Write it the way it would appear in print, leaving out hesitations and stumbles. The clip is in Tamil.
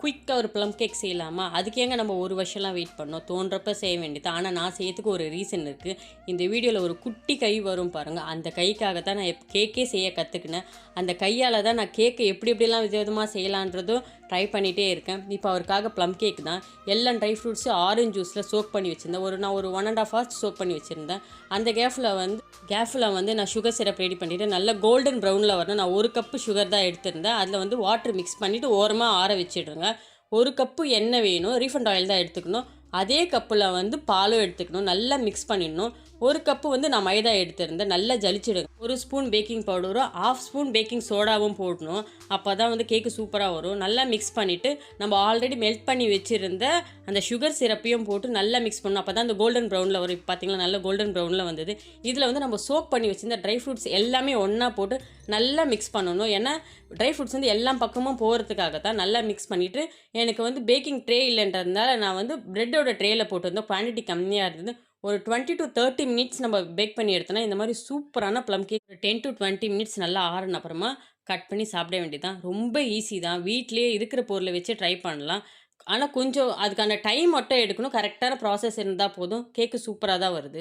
குயிக்காக ஒரு ப்ளம் கேக் செய்யலாமா? அதுக்கு ஏங்க நம்ம ஒரு வருஷம்லாம் வெயிட் பண்ணோம். தோன்றப்ப செய்ய வேண்டியது. ஆனால் நான் செய்யறதுக்கு ஒரு ரீசன் இருக்குது. இந்த வீடியோவில் ஒரு குட்டி கை வரும் பாருங்கள். அந்த கைக்காக தான் நான் கேக்கே செய்ய கற்றுக்கினேன். அந்த கையால் தான் நான் கேக்கை எப்படி எப்படிலாம் விதவிதமாக செய்யலான்றதும் ட்ரை பண்ணிகிட்டே இருக்கேன். இப்போ அவருக்காக ப்ளம் கேக் தான் எல்லா ட்ரை ஃப்ரூட்ஸும் ஆரஞ்சு ஜூஸில் சோக் பண்ணி வச்சுருந்தேன். நான் ஒரு 1.5 hours சோக் பண்ணி வச்சுருந்தேன். அந்த கேஃபில் வந்து நான் சுகர் சிரப் ரெடி பண்ணிவிட்டு நல்லா கோல்டன் ப்ரௌனில் வரணும். நான் 1 கப்பு சுகர் தான் எடுத்திருந்தேன். அதில் வந்து வாட்டர் மிக்ஸ் பண்ணிவிட்டு ஓரமாக ஆற வச்சிடுறேங்க. 1 கப்பு எண்ணெய் வேணும். ரீஃபண்ட் ஆயில் தான் எடுத்துக்கணும். அதே கப்பில் வந்து பாலும் எடுத்துக்கணும். நல்லா மிக்ஸ் பண்ணிடணும். 1 கப்பு வந்து நான் மைதா எடுத்திருந்தேன். நல்லா ஜலிச்சிடுங்க. 1 ஸ்பூன் பேக்கிங் பவுடரும் 1/2 ஸ்பூன் பேக்கிங் சோடாவும் போடணும். அப்போ தான் வந்து கேக்கு சூப்பராக வரும். நல்லா மிக்ஸ் பண்ணிவிட்டு நம்ம ஆல்ரெடி மெல்ட் பண்ணி வச்சுருந்த அந்த சுகர் சிரப்பையும் போட்டு நல்லா மிக்ஸ் பண்ணணும். அப்போ தான் அந்த கோல்டன் ப்ரௌனில் வரும். இப்போ பார்த்தீங்களா நல்லா கோல்டன் ப்ரௌனில் வந்தது. இதில் வந்து நம்ம சோக் பண்ணி வச்சுருந்த ட்ரை ஃப்ரூட்ஸ் எல்லாமே ஒன்றா போட்டு நல்லா மிக்ஸ் பண்ணணும். ஏன்னா ட்ரை ஃப்ரூட்ஸ் வந்து எல்லா பக்கமும் போகிறதுக்காக தான். நல்லா மிக்ஸ் பண்ணிவிட்டு எனக்கு வந்து பேக்கிங் ட்ரே இல்லைன்றதுனால நான் வந்து ப்ரெட்டோட ட்ரேயில் போட்டிருந்தேன். குவான்டிட்டி கம்மியாக இருந்தது. ஒரு 20 to 30 மினிட்ஸ் நம்ம பேக் பண்ணி எடுத்தோன்னா இந்த மாதிரி சூப்பரான ப்ளம் கேக் 10 to 20 மினிட்ஸ் நல்லா ஆறின அப்புறமா கட் பண்ணி சாப்பிட வேண்டியதான். ரொம்ப ஈஸி தான். வீட்டிலேயே இருக்கிற பொருளை வச்சு ட்ரை பண்ணலாம். ஆனால் கொஞ்சம் அதுக்கான டைம் மட்டும் எடுக்கணும். கரெக்டான ப்ராசஸ் இருந்தால் போதும். கேக்கு சூப்பராக தான் வருது.